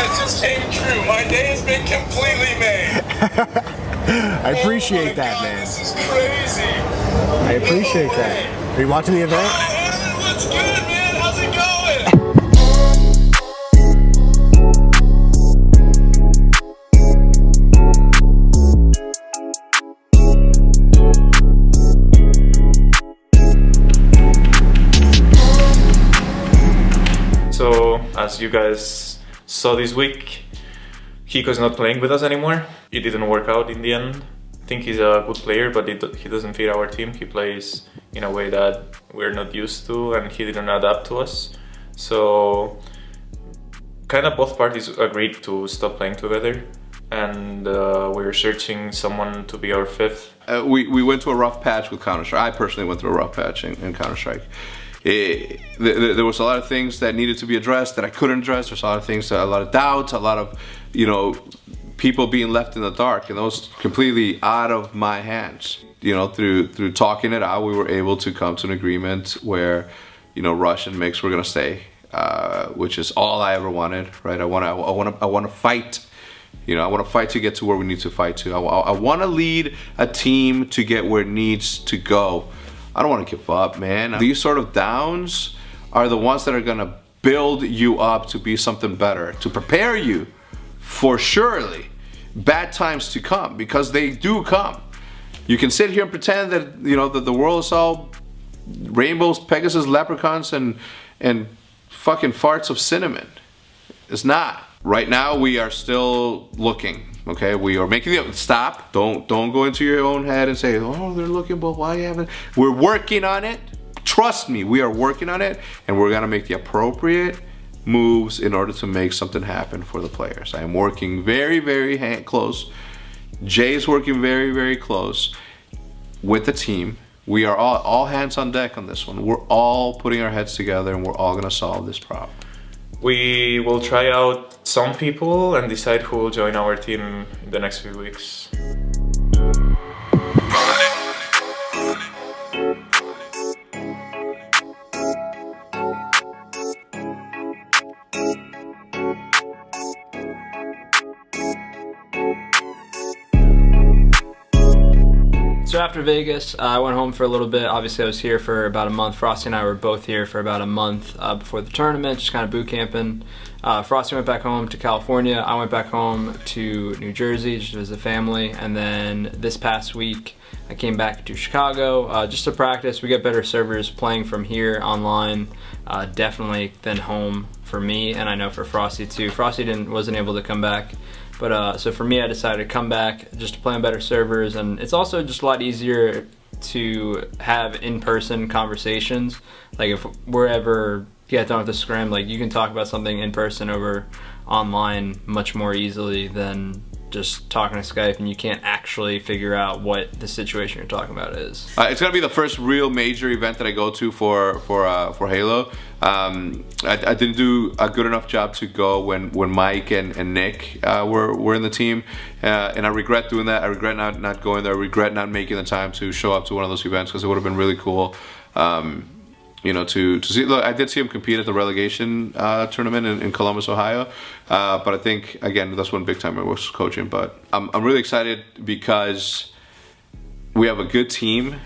that just came true. My day has been completely made. I appreciate that, man. This is crazy. I appreciate that. Are you watching the event? What's good, man? How's it going? So, as you guys saw this week, Kiko's not playing with us anymore. It didn't work out in the end. I think he's a good player, but he doesn't fit our team. He plays in a way that we're not used to, and he didn't adapt to us. So, kind of both parties agreed to stop playing together, and we're searching someone to be our fifth. We went through a rough patch with Counter-Strike. I personally went through a rough patch in Counter-Strike. There was a lot of things that needed to be addressed that I couldn't address. There's a lot of things, a lot of doubts, a lot of, you know, people being left in the dark, and those completely out of my hands. You know, through talking it out, we were able to come to an agreement where, you know, Rush and Mix were gonna stay, which is all I ever wanted, right? I want to fight. You know, I want to fight to get to where we need to fight to. I want to lead a team to get where it needs to go. I don't want to give up, man. These sort of downs are the ones that are gonna build you up to be something better, to prepare you for surely bad times to come, because they do come. You can sit here and pretend that, you know, that the world is all rainbows, Pegasus, leprechauns, and fucking farts of cinnamon. It's not. Right now we are still looking. Okay, we are making the stop. Don't go into your own head and say, oh, they're looking, but why haven't? We're working on it. Trust me, we are working on it, and we're gonna make the appropriate moves in order to make something happen for the players. I am working very, very close. Jay's working very, very close with the team. We are all hands on deck on this one. We're all putting our heads together, and we're all gonna solve this problem. We will try out some people and decide who will join our team in the next few weeks. So after Vegas, I went home for a little bit. Obviously, I was here for about a month. Frosty and I were both here for about a month before the tournament, just kind of boot camping. Frosty went back home to California. I went back home to New Jersey just to visit family. And then this past week, I came back to Chicago just to practice. We get better servers playing from here online, definitely than home for me, and I know for Frosty too. Frosty wasn't able to come back. But so for me, I decided to come back just to play on better servers, and it's also just a lot easier to have in-person conversations. Like if we're ever get done with the scrim, like you can talk about something in person over online much more easily than just talking to Skype, and you can't actually figure out what the situation you're talking about is. It's gonna be the first real major event that I go to for Halo. I didn't do a good enough job to go when Mike and Nick were in the team, and I regret doing that. I regret not going there. I regret not making the time to show up to one of those events, because it would have been really cool. You know, to see. Look, I did see him compete at the relegation tournament in Columbus, Ohio. But I think, again, that's one big time I was coaching. But I'm really excited because we have a good team,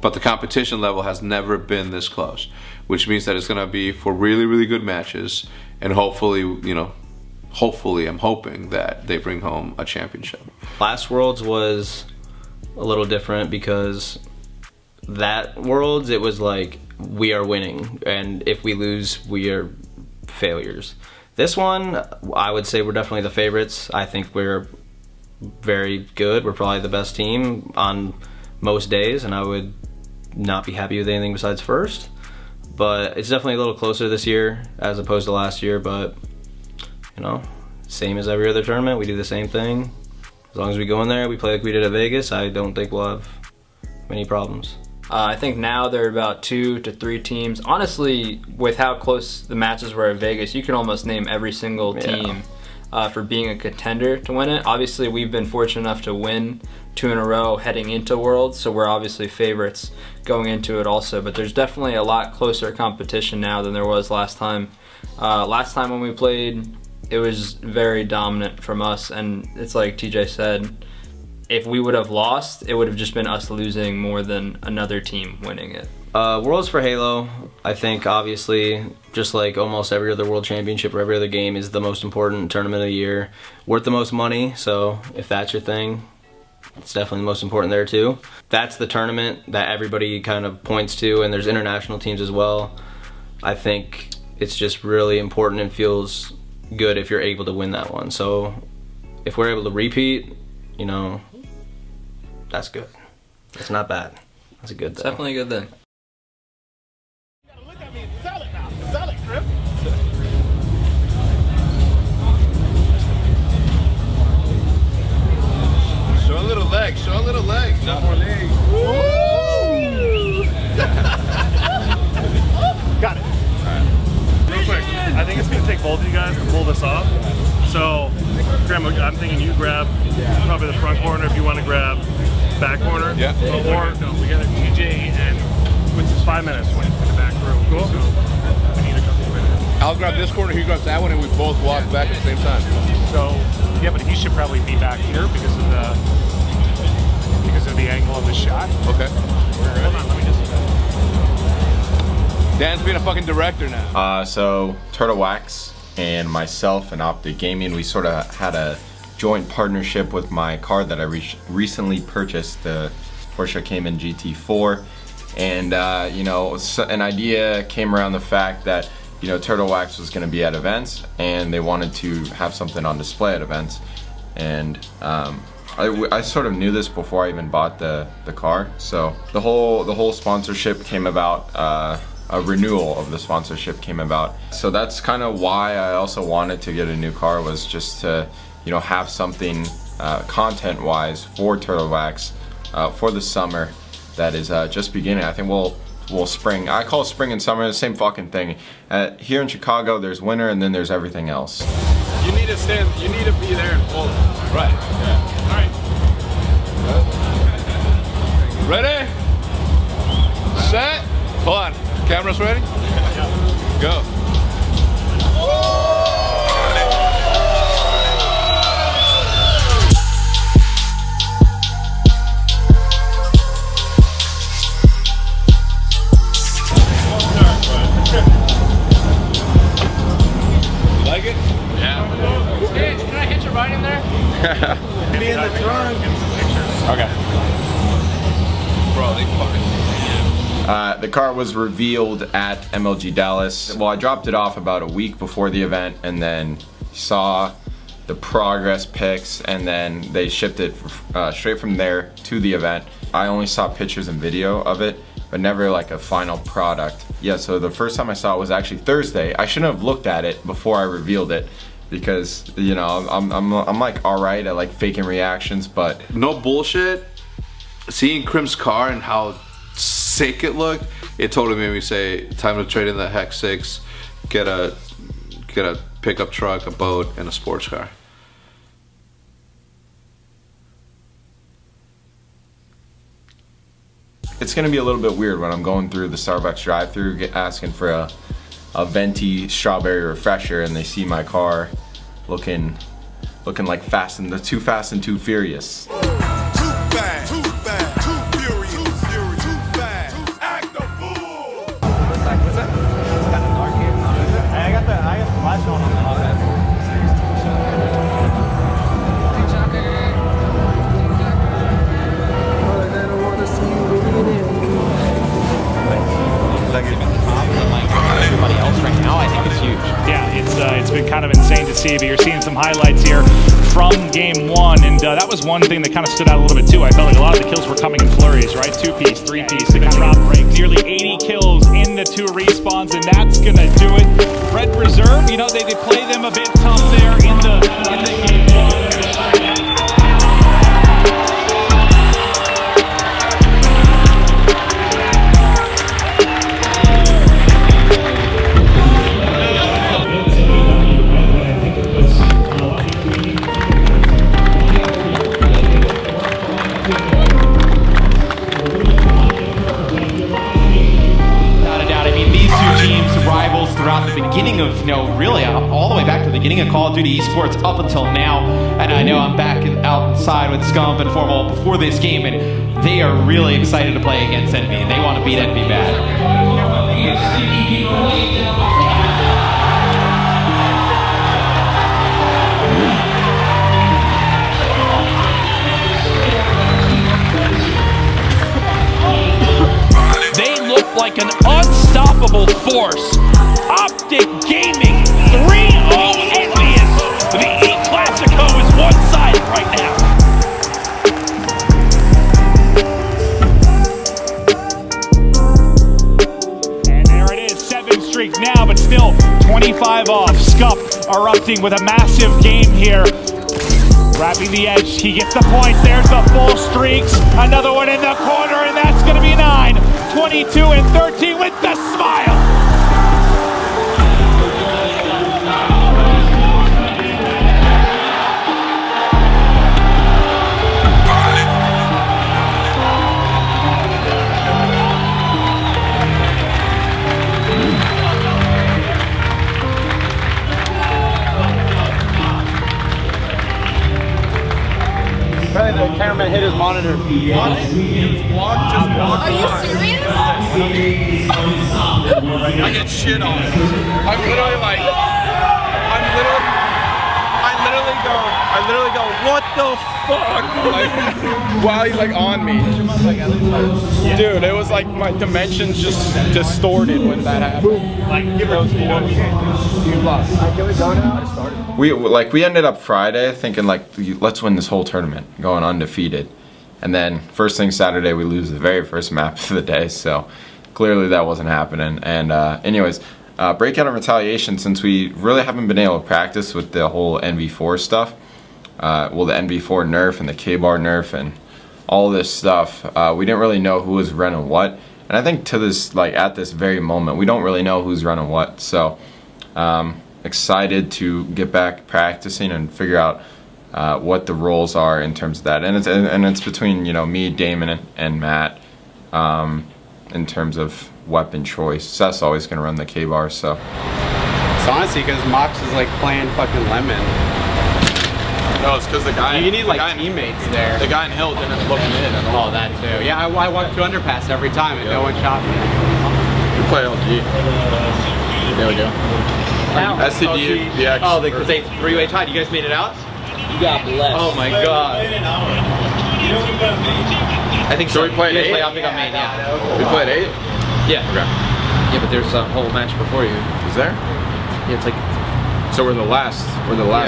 but the competition level has never been this close, which means that it's gonna be for really, really good matches, and hopefully, you know, I'm hoping that they bring home a championship. Last Worlds was a little different because that Worlds, it was like, we are winning, and if we lose, we are failures. This one, I would say we're definitely the favorites. I think we're very good. We're probably the best team on most days, and I would not be happy with anything besides first. But it's definitely a little closer this year as opposed to last year, but you know, same as every other tournament, we do the same thing. As long as we go in there, we play like we did at Vegas, I don't think we'll have many problems. I think now there are about 2 to 3 teams. Honestly, with how close the matches were at Vegas, you can almost name every single team for being a contender to win it. Obviously, we've been fortunate enough to win 2 in a row heading into Worlds, so we're obviously favorites going into it also. But there's definitely a lot closer competition now than there was last time. Last time when we played it was very dominant from us, and it's like TJ said, if we would have lost, it would have just been us losing more than another team winning it. Worlds for Halo, I think obviously, just like almost every other world championship or every other game, is the most important tournament of the year. Worth the most money, so if that's your thing, it's definitely the most important there too. That's the tournament that everybody kind of points to, and there's international teams as well. I think it's just really important and feels good if you're able to win that one. So if we're able to repeat, you know, that's good. That's not bad. That's a good thing. It's definitely a good thing. You gotta look at me and sell it now. Sell it, Crip. Show a little leg, show a little leg. Not more legs. Got it. Real quick, I think it's going to take both of you guys to pull this off. So, Graham, I'm thinking you grab probably the front corner if you want to grab back corner. Yeah. Or we got a DJ and which is 5 minutes when in the back row. Cool. So we need a couple of minutes. I'll grab this corner, he grabs that one, and we both walk back at the same time. So yeah, but he should probably be back here because of the angle of the shot. Okay. Hold on, let me just. Dan's being a fucking director now. So Turtle Wax and myself and OpTic Gaming, we sort of had a joint partnership with my car that I recently purchased, the Porsche Cayman GT4, and you know, an idea came around the fact that, you know, Turtle Wax was going to be at events and they wanted to have something on display at events, and I sort of knew this before I even bought the car. So the whole sponsorship came about. A renewal of the sponsorship came about. So that's kind of why I also wanted to get a new car, was just to, you know, have something content-wise for Turtle Wax for the summer that is just beginning. I think we'll spring. I call spring and summer the same fucking thing. Here in Chicago, there's winter and then there's everything else. You need to stand. You need to be there and pull. Right. Yeah. All right. Ready? Set. Hold on. Cameras ready? Go. You like it? Yeah. Hey, can I hitch a ride in there? Be in the trunk. Okay. Bro, they fucking. The car was revealed at MLG Dallas. Well, I dropped it off about a week before the event and then saw the progress pics, and then they shipped it straight from there to the event. I only saw pictures and video of it, but never like a final product. Yeah, so the first time I saw it was actually Thursday. I shouldn't have looked at it before I revealed it, because, you know, I'm like alright at like faking reactions, but No bullshit. Seeing Crim's car and how sick it looked, it totally made me say, time to trade in the Hex 6, get a pickup truck, a boat, and a sports car. it's gonna be a little bit weird when I'm going through the Starbucks drive-thru asking for a venti strawberry refresher, and they see my car looking like Too Fast and Too Furious. It's been kind of insane to see, but you're seeing some highlights here from game one, and that was one thing that kind of stood out a little bit too. I felt like a lot of the kills were coming in flurries, right? 2-piece, 3-piece, they got drop breaks. Nearly 80 kills in the 2 respawns, and that's gonna do it. Red Reserve, you know, they play them a bit tough there in the game one. know, really all the way back to the beginning of Call of Duty Esports up until now. And I know I'm back outside with Scump and Formal before this game, and they are really excited to play against Envy, and they want to beat Envy bad. They look like an unstoppable force. OpTic Gaming 3-0 envious. The E-Classico is one-sided right now. And there it is, 7 streak now, but still 25 off. Scup erupting with a massive game here. Grabbing the edge, he gets the points, there's the full streaks. Another one in the corner, and that's gonna be 9. 22 and 13 with the smile. The cameraman hit his monitor. Are you serious? I get shit on. I'm literally like, I literally go, what the fuck? Like, while he's like on me. Dude, it was like my dimensions just distorted when that happened. Like, give those you lost. Can we go now? I started. We ended up Friday thinking like, let's win this whole tournament, going undefeated. And then first thing Saturday we lose the very first map of the day, so clearly that wasn't happening. And anyways, breakout and retaliation, since we really haven't been able to practice with the whole NV4 stuff, well, the NV4 nerf and the K-bar nerf and all this stuff, we didn't really know who was running what. And I think to this, like at this very moment, we don't really know who's running what. So excited to get back practicing and figure out what the roles are in terms of that. And it's between, you know, me, Damon, and Matt in terms of weapon choice. Seth's always going to run the K-bar, so. It's honestly because Mox is like playing fucking Lemon. No, it's because the guy. You need like teammates there. The guy in Hill didn't look in at all. Oh, that too. Yeah, I walked through underpass every time and no one shot me. We play LG. Yeah, we do. SCD, DX. Oh, because they three-way tied. You guys made it out? You got blessed. Oh my god. I think so. We played 8? Play OpTic on main, yeah. We played 8? Yeah. Okay. Yeah, but there's a whole match before you. Is there? Yeah, it's like. So we're the last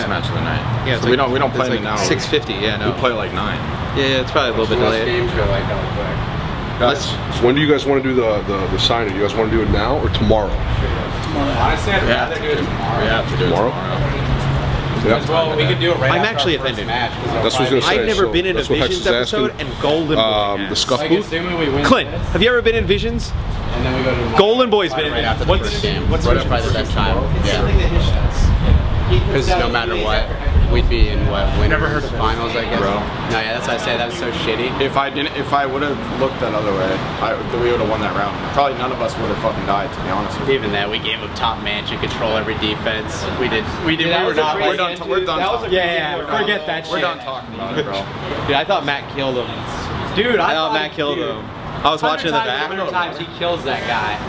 match of the night. Yeah, so like, we don't play like now. 6:50. Yeah, no. We play like 9. Yeah, it's probably a little bit delayed. Games go like that quick. Guys, when do you guys want to do the signing? Do you guys want to do it now or tomorrow? Honestly, I'd rather do it tomorrow. Yeah, to do it tomorrow. Yeah. Well, we could do it right I'm after actually our first offended. match. That's what I was going to say. I've never so been in a that's what Hex Visions is episode, asking. and Golden Boy The Scuff Like, booth? assuming we win Clint, this, have you ever been in Visions? and then we go to Golden Boy's been in right after Visions. the What's first game. what's Right probably the best time. Because no matter what, we'd be in what winners finals, I guess. Bro. No, yeah, that's what I say. That was so shitty. If I would have looked that other way, we would have won that round. Probably none of us would have fucking died, to be honest with you. Even that, we gave up top mansion control every defense. We did. We're done. We're done. Yeah, forget that shit. We're done talking about it, bro. Dude, I thought Matt killed him. Dude, I thought Matt killed him. I was watching in the back. 100 times he kills that guy.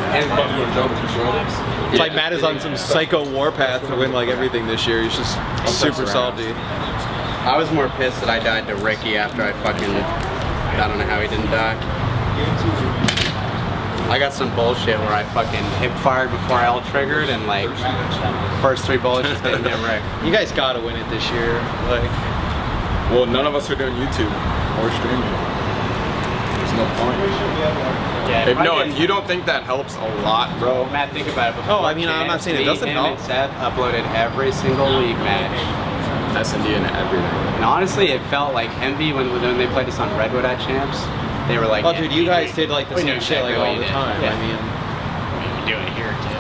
It's like Matt is on some psycho warpath to win like everything this year. He's just super salty. I was more pissed that I died to Ricky after I don't know how he didn't die. I got some bullshit where I fucking hip fired before I L triggered and like first 3 bullets just didn't hit Rick. You guys gotta win it this year. Like, well, none of us are doing YouTube or streaming. There's no point. Yeah, if you don't think that helps a lot, bro. Matt, think about it. Before oh, I mean, I'm not saying it doesn't help. And Seth uploaded every single league match. S&D and everything. And honestly, it felt like Envy when they played us on Redwood at Champs. They were like, oh, dude, you guys did like the same shit like all the time. Yeah. I mean, we do it here too.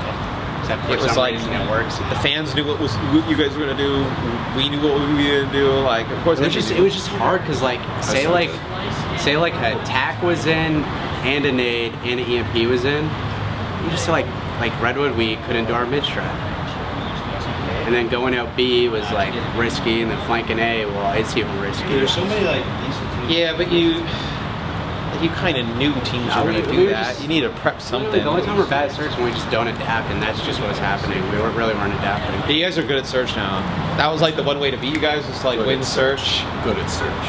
Except for it was some like reason it works. the fans knew what you guys were gonna do. We knew what we were gonna do. Like, of course, it was just hard because like say like a TAC was in and a nade and an EMP was in. You just like Redwood, we couldn't do our mid strat. And then going out B was like risky, and then flanking A, well, it's even risky. There's so many like yeah, but you kind of knew teams were going to do that. You need to prep something. The only time we're bad at search when we just don't adapt, and that's just what's happening. We really weren't adapting. You guys are good at search now. That was like the one way to beat you guys was to like win search. Good at search.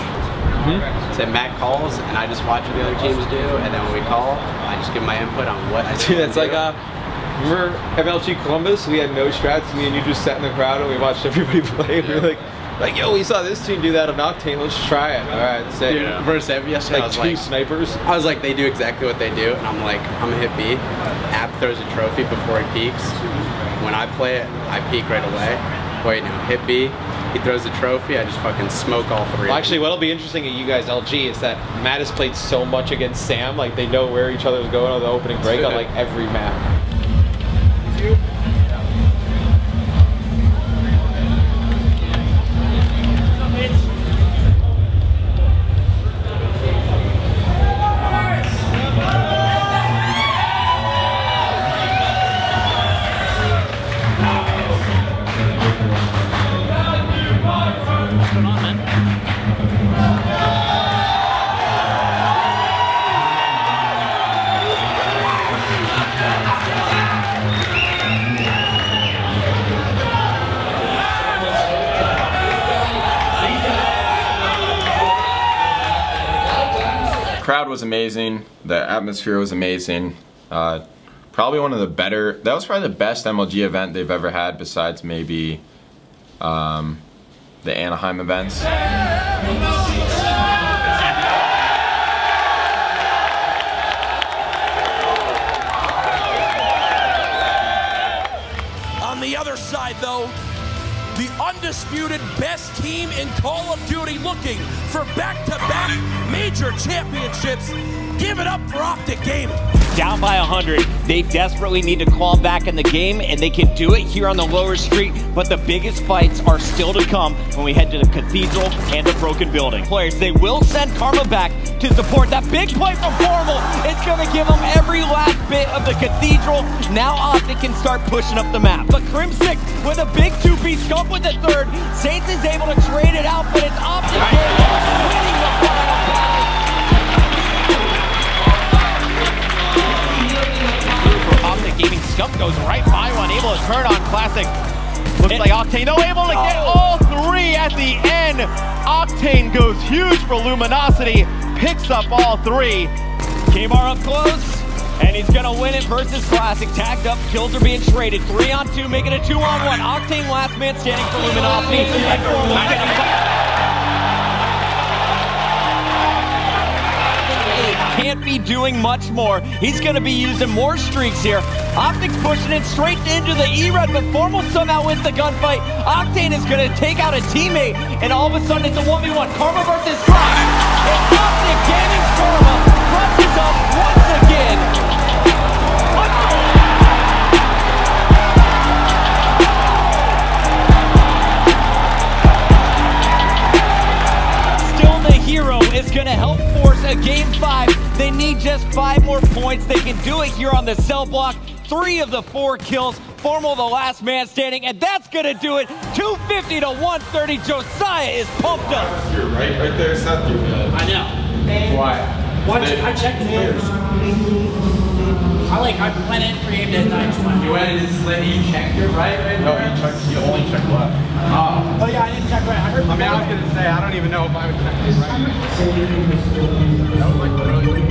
So Matt calls, and I just watch what the other teams do, and then when we call, I just give my input on what I do. It's like remember MLG Columbus? We had no strats, me and you just sat in the crowd and we watched everybody play. We were like, yo, we saw this team do that on Octane, let's try it. All right, sick. Dude, versus Ev yesterday, like I was two like, snipers. I was like, they do exactly what they do, and I'm like, I'm gonna hit B. App throws a trophy before he peeks. When I play it, I peek right away. Wait, no, hit B. He throws the trophy, I just fucking smoke all three. Well, actually, what'll be interesting at you guys LG is that Matt has played so much against Sam, like they know where each other's going on the opening break on like every map. Crowd was amazing. The atmosphere was amazing. Probably one of the better. That was probably the best MLG event they've ever had, besides maybe the Anaheim events. On the other side, though, the undisputed best team in Call of Duty looking for back-to-back major championships. Give it up for OpTic Gaming. Down by 100, they desperately need to claw back in the game, and they can do it here on the lower street, but the biggest fights are still to come when we head to the Cathedral and the Broken Building. Players, they will send Karma back to support. That big play from Formal is going to give them every last bit of the Cathedral. Now OpTic can start pushing up the map. But Crim6 with a big two-piece scope with the third. Saints is able to trade it out, but it's OpTic winning the final battle. OpTic Gaming Scump goes right by one, able to turn on Classic. Looks like Octane, no, able to get all three at the end. Octane goes huge for Luminosity, picks up all three. Kmar up close, and he's gonna win it versus Classic. Tagged up, kills are being traded. 3-on-2, making it 2-on-1. Octane last man standing for Luminosity. Can't be doing much more. He's going to be using more streaks here. OpTic's pushing it straight into the E-Red, but Formal somehow wins the gunfight. Octane is going to take out a teammate, and all of a sudden it's a 1v1. Karma versus Frost. And OpTic Gaming Karma crushes up once again. Hero is going to help force a game 5. They need just 5 more points. They can do it here on the cell block. 3 of the 4 kills. Formal the last man standing, and that's going to do it. 250 to 130. Josiah is pumped up. You're right there, Seth. You're good. I know. Why? I checked the first. I went in for game night. You went and just let you check your right? No, you only checked left. Oh yeah, I didn't check right. I mean, I was gonna say, I don't even know if I would check this right. That was like really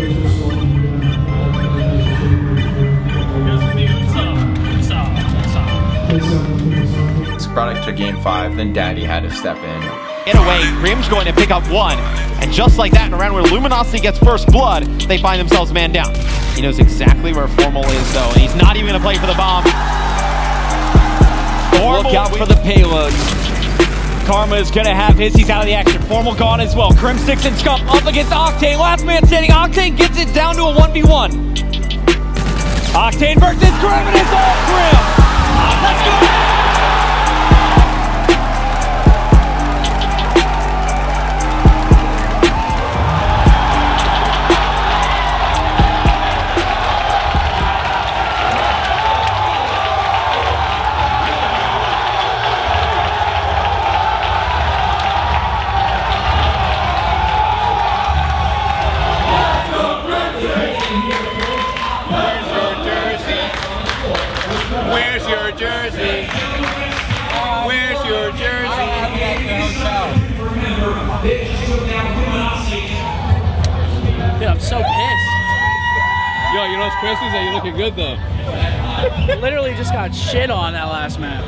It's product to game 5, then Daddy had to step in. In a way, Grim's going to pick up 1. And just like that, in a round where Luminosity gets first blood, they find themselves man down. He knows exactly where Formal is, though, and he's not even going to play for the bomb. Look out for the payloads. Karma is going to have his. He's out of the action. Formal gone as well. Crim6 and Scump up against Octane. Last man standing. Octane gets it down to a 1v1. Octane versus Grim, and it's all Grim. Let's go. so pissed. Yo, you know what's crazy is that you're looking good though. Literally just got shit on that last map.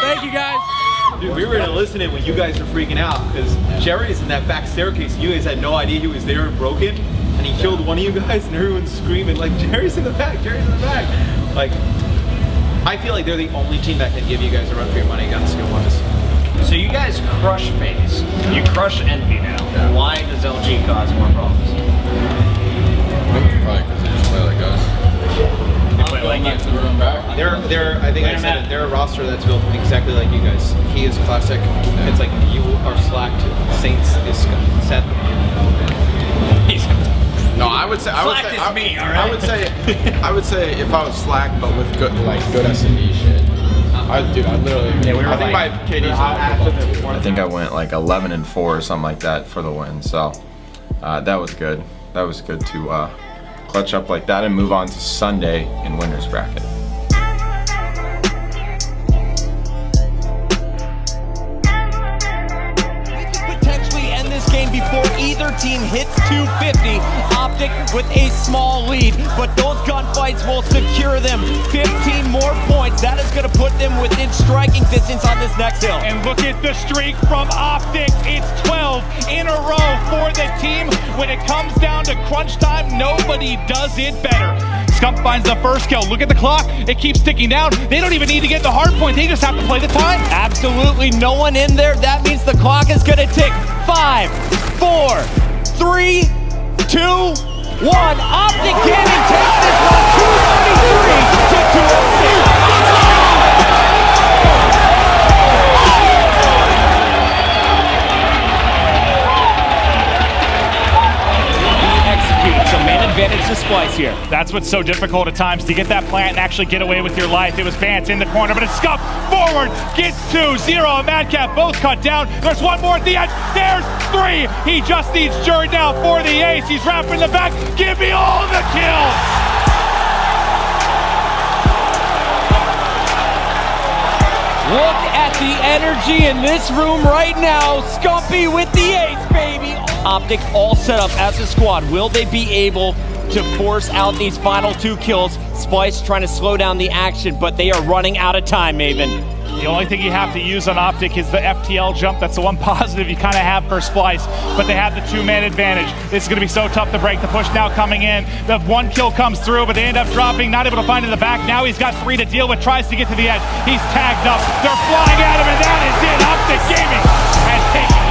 Thank you guys. Dude, we were listening when you guys were freaking out because Jerry's in that back staircase. You guys had no idea he was there and broken, and he killed one of you guys, and everyone's screaming like, "Jerry's in the back! Jerry's in the back!" Like, I feel like they're the only team that can give you guys a run for your money, gun skill wise. So you guys crush FaZe. You crush Envy now. Yeah. Why does LG cause more problems? Probably because they just play like us. They play like you. They're I think I said it, they're a roster that's built exactly like you guys. He is classic. It's like you are slacked. Saints is Seth. No, I would say I would say if I was Slack but with good S&D shit. I literally. Yeah, I think my KD's I think I went like 11-4 or something like that for the win. So that was good. That was good to clutch up like that and move on to Sunday in winners bracket. Game before either team hits 250. OpTic with a small lead, but those gunfights will secure them 15 more points. That is going to put them within striking distance on this next hill. And look at the streak from OpTic. It's 12 in a row for the team. When it comes down to crunch time, nobody does it better. Scump finds the first kill. Look at the clock. It keeps ticking down. They don't even need to get the hard point. They just have to play the time. Absolutely no one in there. That means the clock is going to tick. 5, 4, 3, 2, 1. OpTic Gaming takes this one 233 to 206. So man advantage to Splyce here. That's what's so difficult at times, to get that plant and actually get away with your life. It was Vance in the corner, but it's Scump forward, gets 2, 0, and Madcap both cut down. There's one more at the end. There's 3. He just needs Jury now for the ace. He's wrapping the back. Give me all the kills. Look at the energy in this room right now. Scumpy with the ace, baby. OpTic all set up as a squad. Will they be able to force out these final 2 kills? SPLYCE trying to slow down the action, but they are running out of time, Maven. The only thing you have to use on OpTic is the FTL jump. That's the one positive you kind of have for SPLYCE, but they have the 2-man advantage. This is going to be so tough to break. The push now coming in. The 1 kill comes through, but they end up dropping, not able to find in the back. Now he's got 3 to deal with, tries to get to the edge. He's tagged up. They're flying at him, and that is it. OpTic Gaming has taken it.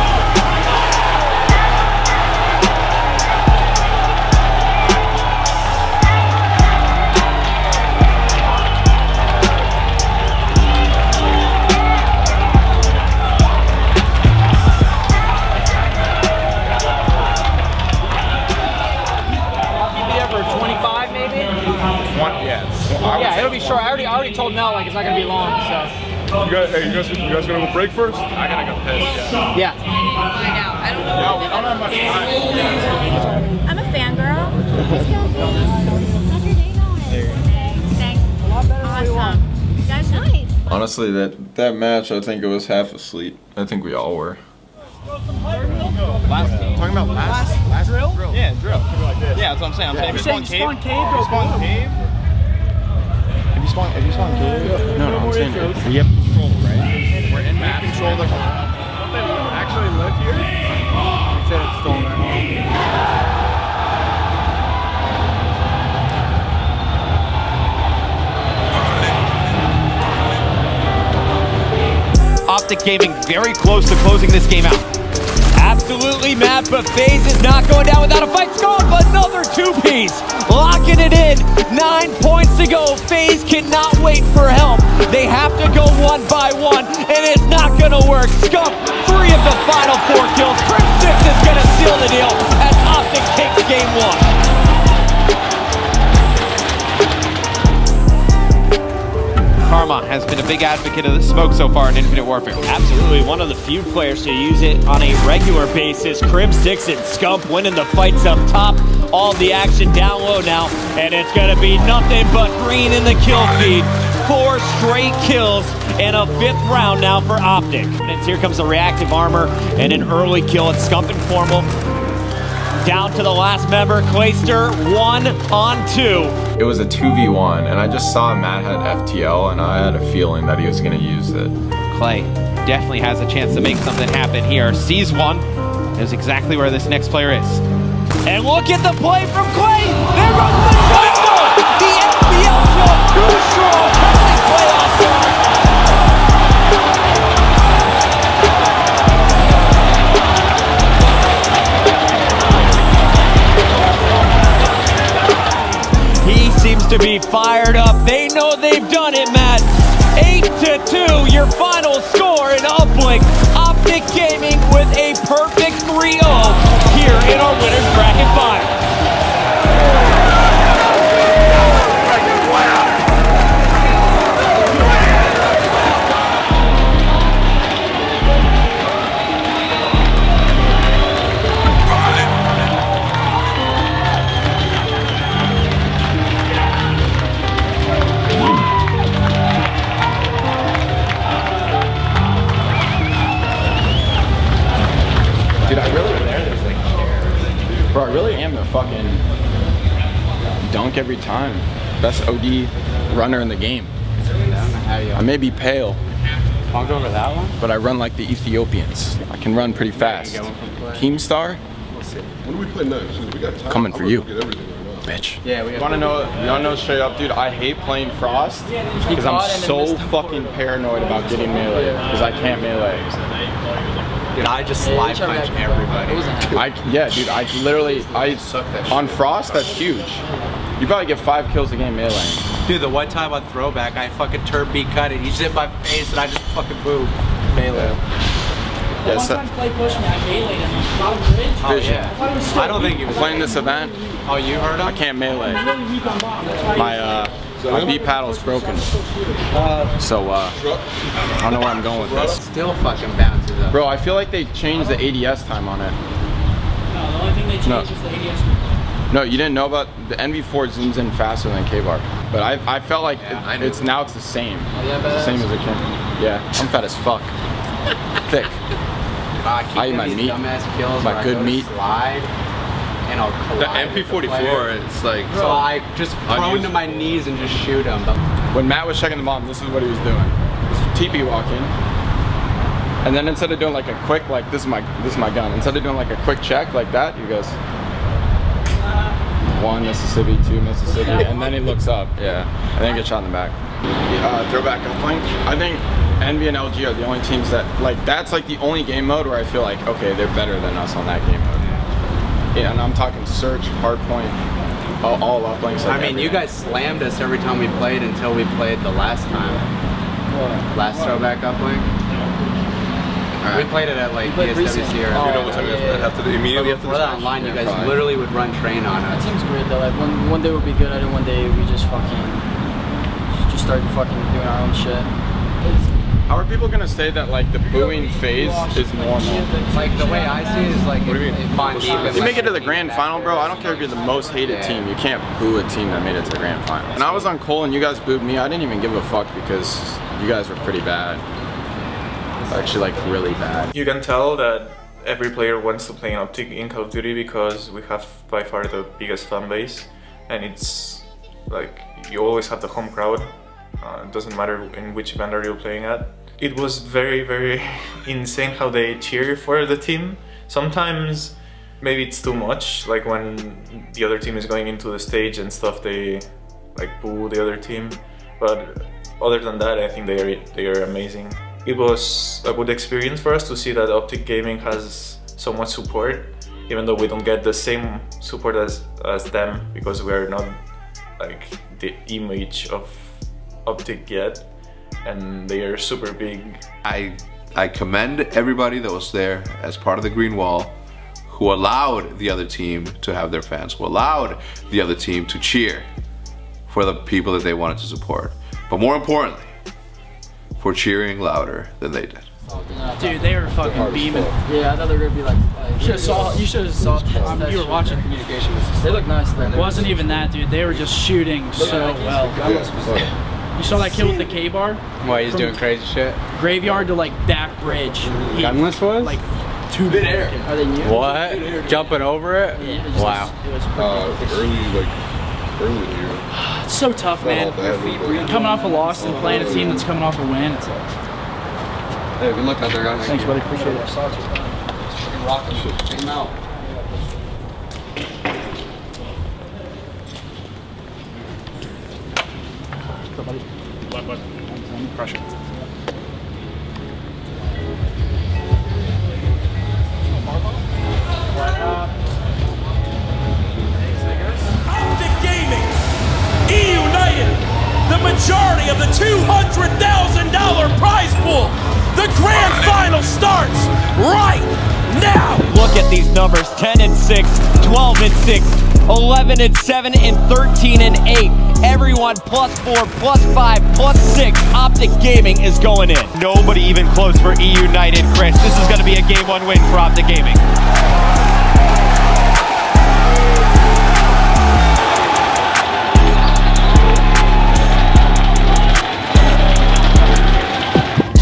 Yeah, it'll be short. I already told Mel like it's not gonna be long. So. You guys gonna go break first? I gotta go piss. Yeah. I know. I don't know. No, we don't have much time. I'm a fangirl. How's your day going? Thanks. Awesome. You guys nice. Honestly, that match, I think it was half asleep. I think we all were. Talking about last drill? Yeah, drill. Yeah, that's what I'm saying. I'm saying if you spawn cave, If you spawn cave? No, I'm saying we have control, right? We're in map control. Don't they actually live here? They said it's stolen. OpTic Gaming very close to closing this game out. Absolutely mad, but FaZe is not going down without a fight. Scump, another 2-piece. Locking it in. 9 points to go. FaZe cannot wait for help. They have to go 1 by 1, and it's not going to work. Scump, 3 of the final 4 kills. Cryptic is going to seal the deal as OpTic takes game 1. Karma has been a big advocate of the smoke so far in Infinite Warfare. Absolutely, one of the few players to use it on a regular basis. Crib 6 and Scump winning the fights up top. all the action down low now, and it's gonna be nothing but green in the kill feed. 4 straight kills and a 5th round now for OpTic. And here comes the reactive armor and an early kill at Scump and Formal. Down to the last member, Clayster, 1 on 2. It was a 2v1, and I just saw Matt had FTL, and I had a feeling that he was going to use it. Clay definitely has a chance to make something happen here. Sees one, knows exactly where this next player is. And look at the play from Clay! There goes the shotgun! The FPL kill, 2 strong, perfect play on top. He seems to be fired up. They know they've done it, Matt. 8-2, your final score in Uplink. OpTic Gaming with a perfect 3-0 here in our winner's bracket final. Dude, I really there's like, bro, I really am the fucking dunk every time. Best OD runner in the game. I may be pale. I'll go over that one. But I run like the Ethiopians. I can run pretty fast. Keemstar? When do we play next? We got time. Coming for you. Get everything right now. Bitch. Yeah, you wanna know straight up, dude, I hate playing Frost because I'm so fucking paranoid about getting melee because I can't melee. Dude, I just slide punch everybody. Yeah, dude, I literally, on Frost, that's huge. You probably get 5 kills a game melee. Dude, the one time on throwback, I fucking turn B cut it. He just hit my face and I just fucking boom. Melee. Yeah, one time Clay pushed me, I meleeed him. Bottom bridge. Oh, yeah. I don't think he was playing this event. Oh, you heard him? I can't melee. My B paddle's broken. So, I don't know where I'm going with this. Still fucking bounces up. Bro, I feel like they changed the ADS time on it. No, the only thing they changed is the ADS. No, you didn't know about the NV4 zooms in faster than K-Bar. But I felt like it's the same. The same as it can. Yeah, I'm fat as fuck. Thick. I eat my meat, my good meat. Slide, and I'll collide. The MP44, it's like... So I just prone to my knees and just shoot him. When Matt was checking the bomb, this is what he was doing. He was TP walking. And then instead of doing like a quick, like this is my gun. Instead of doing like a quick check like that, he goes 1 Mississippi, 2 Mississippi, and then he looks up. Yeah, and then gets shot in the back. Throwback uplink. I think Envy and LG are the only teams that that's like the only game mode where I feel like okay, they're better than us on that game mode. Yeah, and I'm talking search, hardpoint, all uplinks. I mean, you guys slammed us every time we played until we played the last time. Last throwback uplink. We played it at like PSWC or you know what time after the immediately after before that online, you guys literally would run train on us. That team's weird though. Like one day would be good, and then one day we just started fucking doing our own shit. How are people gonna say that like the booing phase is normal? Like the way I see it is like what do you mean? If you make it to the grand final, bro, I don't care if you're the most hated team, you can't boo a team that made it to the grand final. When I was on Cole and you guys booed me, I didn't even give a fuck because you guys were pretty bad. Actually, like really bad. You can tell that every player wants to play OpTic in Call of Duty because we have by far the biggest fan base, and it's like you always have the home crowd. It doesn't matter in which event are you playing at. It was very, very insane how they cheer for the team. Sometimes maybe it's too much, like when the other team is going into the stage and stuff, they like boo the other team. But other than that, I think they are amazing. It was a good experience for us to see that OpTic Gaming has so much support, even though we don't get the same support as them because we are not like the image of OpTic yet, and they are super big. I commend everybody that was there as part of the Green Wall, who allowed the other team to have their fans, who allowed the other team to cheer for the people that they wanted to support. But more importantly, for cheering louder than they did. Dude, they were fucking beaming. Yeah, I thought they were gonna be like. You should have saw. You were watching. Communication was. They look nice. It wasn't even that, dude. They were just shooting so well. You saw that kid with the K-bar? Why he's doing crazy shit? Graveyard to like back bridge. Gunless was? Like 2 air. Are they new? What? Jumping over it? Yeah, wow. Early here. It's so tough, man. Coming off a loss and playing a team that's coming off a win. It's Hey, good luck out there, guys. Thanks, buddy. Appreciate it. Rock them. Take them out. Crush it. OpTic Gaming, EUNITED, the majority of the $200,000 prize pool. The grand final starts right now. Look at these numbers: 10-6, 12-6, 11-7, and 13-8. Everyone +4, +5, +6. OpTic Gaming is going in. Nobody even close for EUNITED, Chris. This is going to be a Game 1 win for OpTic Gaming.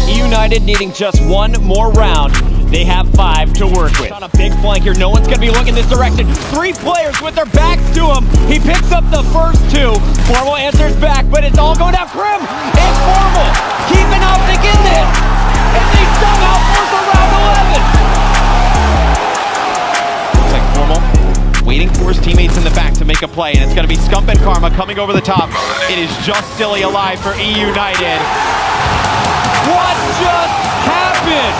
EUNITED needing just one more round. They have 5 to work with. On a big flank here, no one's gonna be looking this direction. 3 players with their backs to him. He picks up the first 2. Formal answers back, but it's all going down. Krim and Formal keeping OpTic in this. And they somehow force a round 11. Looks like Formal waiting for his teammates in the back to make a play, and it's gonna be Scump and Karma coming over the top. It is just Silly alive for EUNITED. What just happened?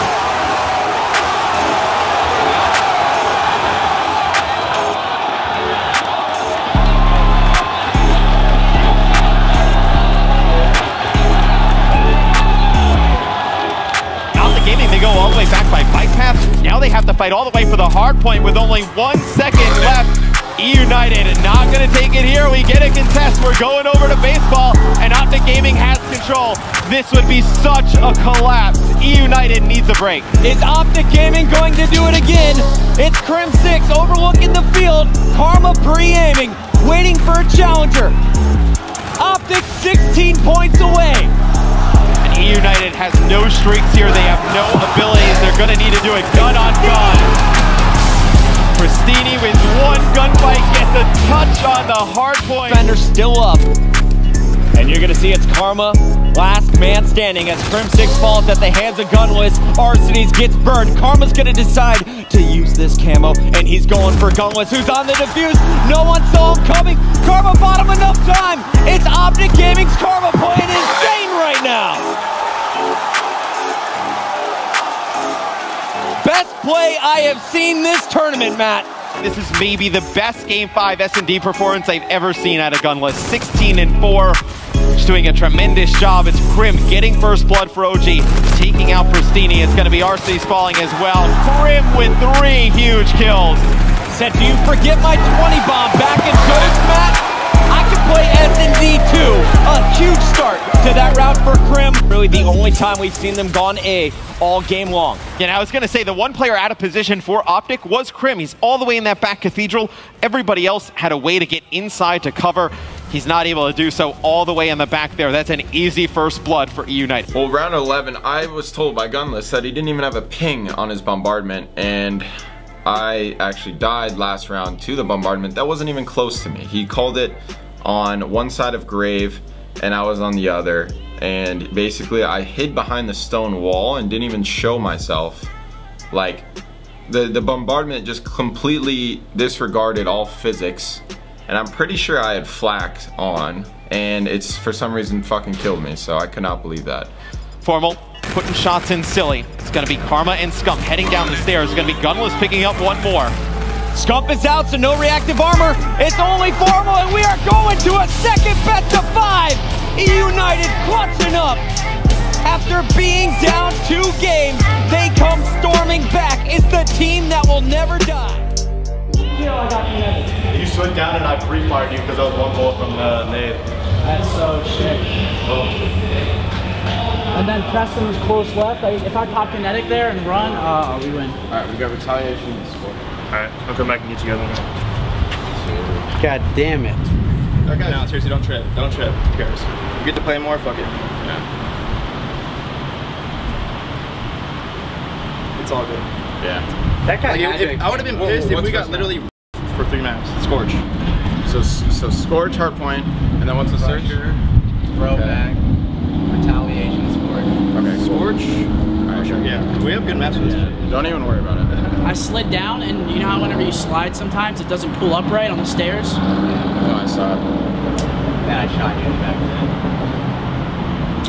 OpTic Gaming, they go all the way back by bike path. Now they have to fight all the way for the hard point with only 1 second left. EUNITED not going to take it here. We get a contest. We're going over to baseball, and OpTic Gaming has control. This would be such a collapse. EUNITED needs a break. Is OpTic Gaming going to do it again? It's Krim 6 overlooking the field. Karma pre-aiming, waiting for a challenger. OpTic 16 points away. And EUNITED has no streaks here. They have no abilities. They're going to need to do it gun on gun. Pristini wins 1 gunfight, gets a touch on the hard point. Defender still up. And you're gonna see it's Karma, last man standing as Krim 6 falls at the hands of Gunless. Arsenes gets burned. Karma's gonna decide to use this camo, and he's going for Gunless, who's on the defuse. No one saw him coming. Karma bought him enough time. It's OpTic Gaming's Karma playing insane right now. Best play I have seen this tournament, Matt. This is maybe the best Game 5 S&D performance I've ever seen out of Gunless. 16-4. Just doing a tremendous job. It's Krim getting first blood for OG, taking out Pristini. It's going to be Arceus falling as well. Krim with 3 huge kills. Said, do you forget my 20 bomb back in Ghost, Matt? I can play S&D too. A huge start to that round for Krim. Really the only time we've seen them gone A all game long. Yeah, I was going to say the one player out of position for OpTic was Krim. He's all the way in that back cathedral. Everybody else had a way to get inside to cover. He's not able to do so all the way in the back there. That's an easy first blood for EUNITED. Well, round 11, I was told by Gunless that he didn't even have a ping on his bombardment, and I actually died last round to the bombardment. That wasn't even close to me. He called it on one side of grave, and I was on the other. And basically, I hid behind the stone wall and didn't even show myself. Like, the bombardment just completely disregarded all physics. And I'm pretty sure I had flak on, and it's for some reason fucking killed me, so I could not believe that. Formal, putting shots in Silly. It's gonna be Karma and Scump heading down the stairs. It's gonna be Gunless picking up one more. Scump is out, so no reactive armor. It's only Formal, and we are going to a second best of 5. EUNITED clutching up. After being down 2 games, they come storming back. It's the team that will never die. You slid down and I pre-fired you because I was 1 bullet from the nade. That's so shit. Oh. And then Preston was close left. If I pop kinetic there and run, we win. Alright, we got retaliation and score. Alright, I'll come back and get you guys. God damn it. Okay. No, seriously, don't trip. Don't trip. Who cares? You get to play more, fuck it. Yeah. It's all good. Yeah. That guy like, I would have been pissed if we got literally for 3 maps. Scorch. So Scorch, hardpoint, and then what's the search? Throwback, retaliation, Scorch. Okay, Scorch. Alright, sure. Yeah, we have good maps for this. Don't even worry about it. I slid down, and you know how whenever you slide sometimes it doesn't pull up right on the stairs? No, I saw it. Then I shot you in the back.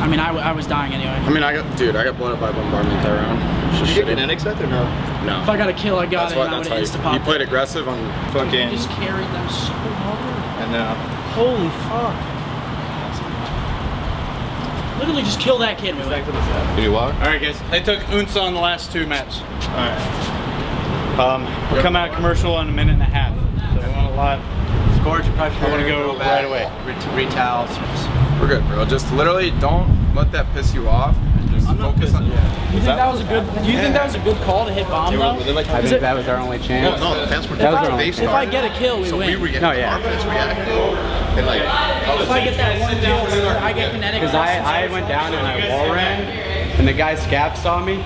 I mean, I was dying anyway. I mean, I got blown up by bombardment that round. Did you get kinetic set or no? No. If I got a kill, I got That's it, what, and I would that's have how insta-popped. he played aggressive on fucking... He just carried them so hard. And now... Holy fuck. Literally just kill that kid. Back to the set. Did you walk? Alright guys, they took Unsa on the last 2 maps. Alright. We're coming out commercial in a minute and a half. So we want a lot. Scorch, pressure. I want to go right away. Retals. We're good, bro. Just literally don't let that piss you off. And just focus on. You think that was a good? Do you think that was a good call to hit bomb though? I think that was our only chance. No, the fans were If I get a kill, we win. No, yeah. And like, if I get that one kill, I get kinetic. Because I went down and I wall ran, and the guy scav saw me.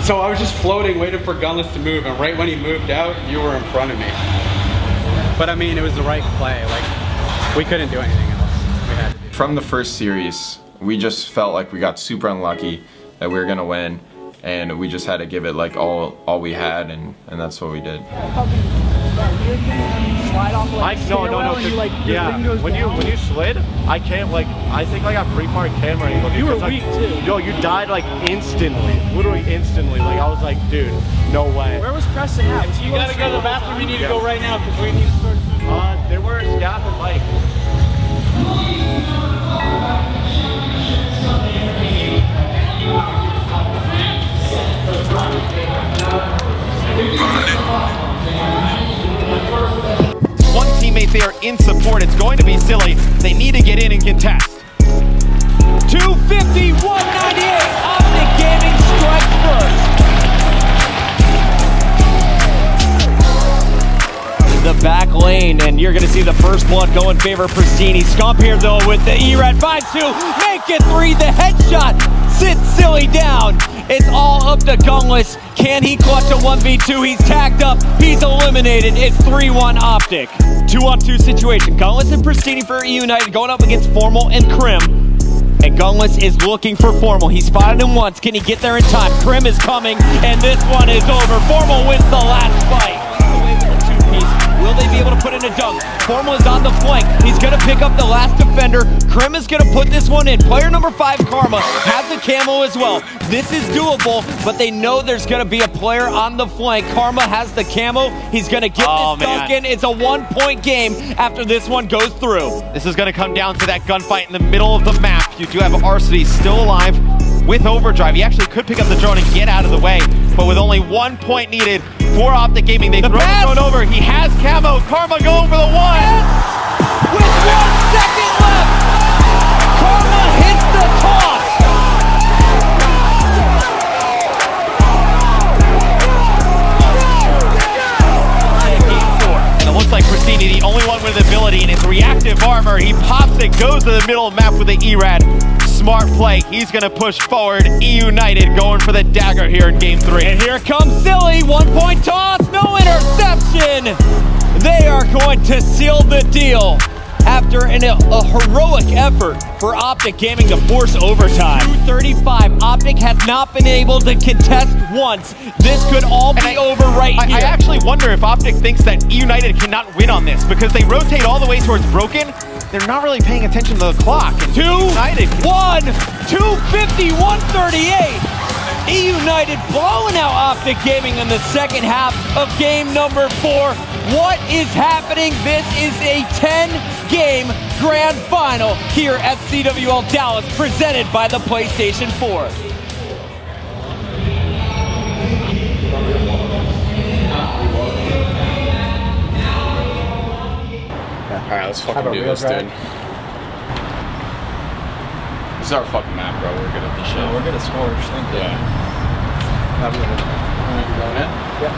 So I was just floating, waiting for Gunless to move, and right when he moved out, you were in front of me. But I mean, it was the right play. Like, we couldn't do anything else. We had to do. From the first series, we just felt like we got super unlucky that we were gonna win, and we just had to give it like all we had, and that's what we did. When you slid, I can't like. I think I got pretty far in camera. You were weak too. Yo, you died like instantly, literally instantly. Like I was like, dude, no way. Where was Preston at? you gotta go to the bathroom, you need to go right now because we need to start. They were Scaff and Mike. One teammate there in support. It's going to be silly. They need to get in and contest. 250, 198. OpTic Gaming strike first. The back lane, and you're going to see the first blood go in favor of Pristini. Scump here though with the ERAD finds 2, make it 3. The headshot sits Silly down. It's all up to Gunless. Can he clutch a 1v2? He's tagged up. He's eliminated. It's 3-1 OpTic. 2-on-2 situation. Gunless and Pristini for EUNITED going up against Formal and Krim. And Gunless is looking for Formal. He spotted him once. Can he get there in time? Krim is coming, and this one is over. Formal wins the last fight. Away with the 2-piece. Will they be able to put in a dunk? Formal is on the flank. He's going to pick up the last defender. Krim is going to put this one in. Player number 5, Karma, has the camo as well. This is doable, but they know there's going to be a player on the flank. Karma has the camo. He's going to get this dunk in. It's a 1-point game after this one goes through. This is going to come down to that gunfight in the middle of the map. You do have Arsity still alive with overdrive. He actually could pick up the drone and get out of the way, but with only 1 point needed for OpTic Gaming, they throw the drone over. He has camo. Karma going for the 1. Yes! With 1 second left, Karma hits the toss. And it looks like Pristini, the only one with ability in his reactive armor. He pops it, goes to the middle of the map with the ERAD. Smart play. He's going to push forward. EUNITED going for the dagger here in game 3. And here comes Silly. 1-point toss. No interception. They are going to seal the deal after a heroic effort for OpTic Gaming to force overtime. 2:35. OpTic has not been able to contest once. This could all be over right here. I actually wonder if OpTic thinks that EUNITED cannot win on this because they rotate all the way towards Broken. They're not really paying attention to the clock. 2-1, 250, 138. EUNITED blowing out OpTic Gaming in the second half of game number 4. What is happening? This is a 10-game grand final here at CWL Dallas, presented by the PlayStation 4. Alright, let's fucking do this, dude. This is our fucking map, bro. We're good at this shit. We're good at scores. Thank you. Yeah. Have a good one. Alright, you going in? Yeah.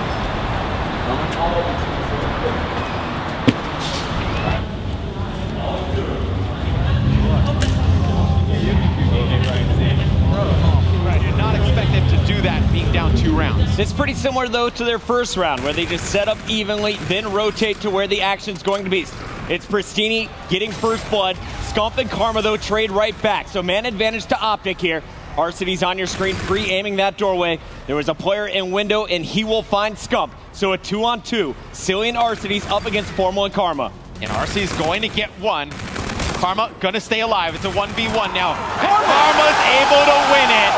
I did not expect them to do that being down 2 rounds. It's pretty similar though to their first round where they just set up evenly, then rotate to where the action's going to be. It's Pristini getting first blood. Scump and Karma though trade right back. So man advantage to OpTic here. Arcity's on your screen pre-aiming that doorway. There was a player in window and he will find Scump. So a 2-on-2. Silly and Arcity's up against Formal and Karma. And Arcity's going to get one. Karma gonna stay alive. It's a 1v1 now. Karma's able to win it.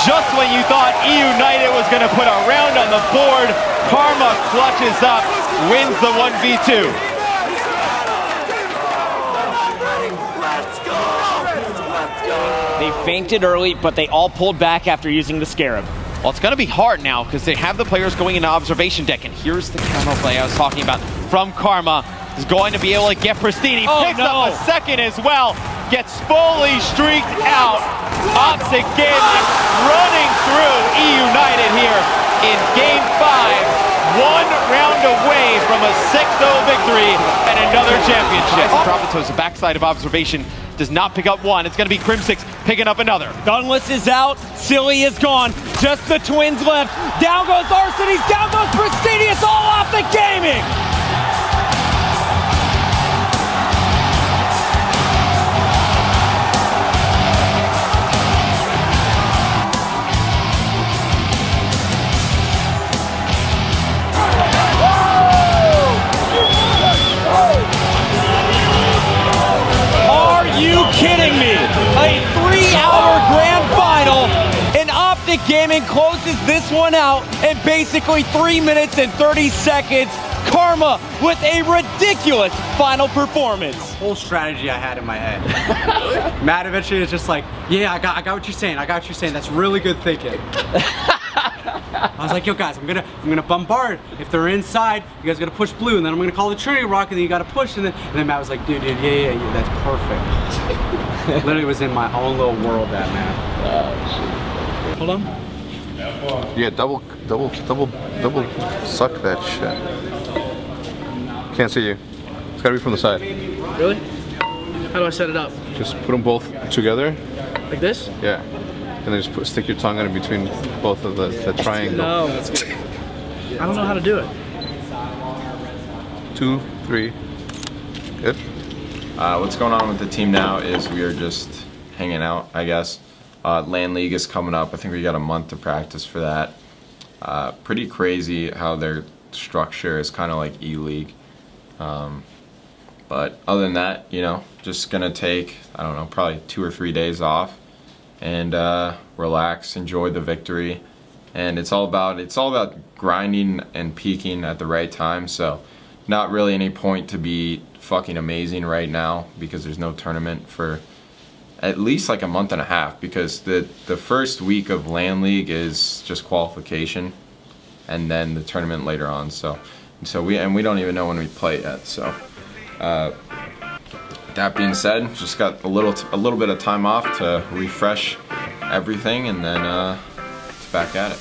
Just when you thought EUNITED was gonna put a round on the board, Karma clutches up, wins the 1v2. They feinted early, but they all pulled back after using the Scarab. Well, it's gonna be hard now because they have the players going into observation deck, and here's the counter play I was talking about from Karma. Is going to be able to get Pristini, picks up a second as well, gets fully streaked out. OpTic Gaming running through EUNITED here in Game 5. 1 round away from a 6-0 victory and another championship. Provitos, the backside of observation, does not pick up one. It's going to be Crim6 picking up another. Gunless is out. Silly is gone. Just the twins left. Down goes Arcity's. Down goes Pristini. It's all OpTic Gaming. Kidding me? A 3-hour grand final, and OpTic Gaming closes this one out in basically 3 minutes and 30 seconds. Karma with a ridiculous final performance. Whole strategy I had in my head. Matt eventually is just like, yeah, I got what you're saying. I got what you're saying. That's really good thinking. I was like, yo guys, I'm gonna bombard. If they're inside, you guys gotta push blue, and then I'm gonna call the Trinity Rock, and then you gotta push, and then Matt was like, dude, yeah, that's perfect. Literally was in my own little world that man. Hold on. Yeah, double suck that shit. Can't see you. It's gotta be from the side. Really? How do I set it up? Just put them both together. Like this? Yeah. And then just stick your tongue in between both of the triangle. No. I don't know how to do it. 2, 3. Good. What's going on with the team now is we are just hanging out, I guess. LAN League is coming up. I think we got a month to practice for that. Pretty crazy how their structure is kind of like E-League. But other than that, you know, just gonna take, I don't know, probably 2 or 3 days off and relax, enjoy the victory. And it's all about grinding and peaking at the right time. So not really any point to be fucking amazing right now because there's no tournament for at least like a month and a half, because the first week of LAN League is just qualification and then the tournament later on. So we don't even know when we play yet. So that being said, just got a little bit of time off to refresh everything, and then it's back at it.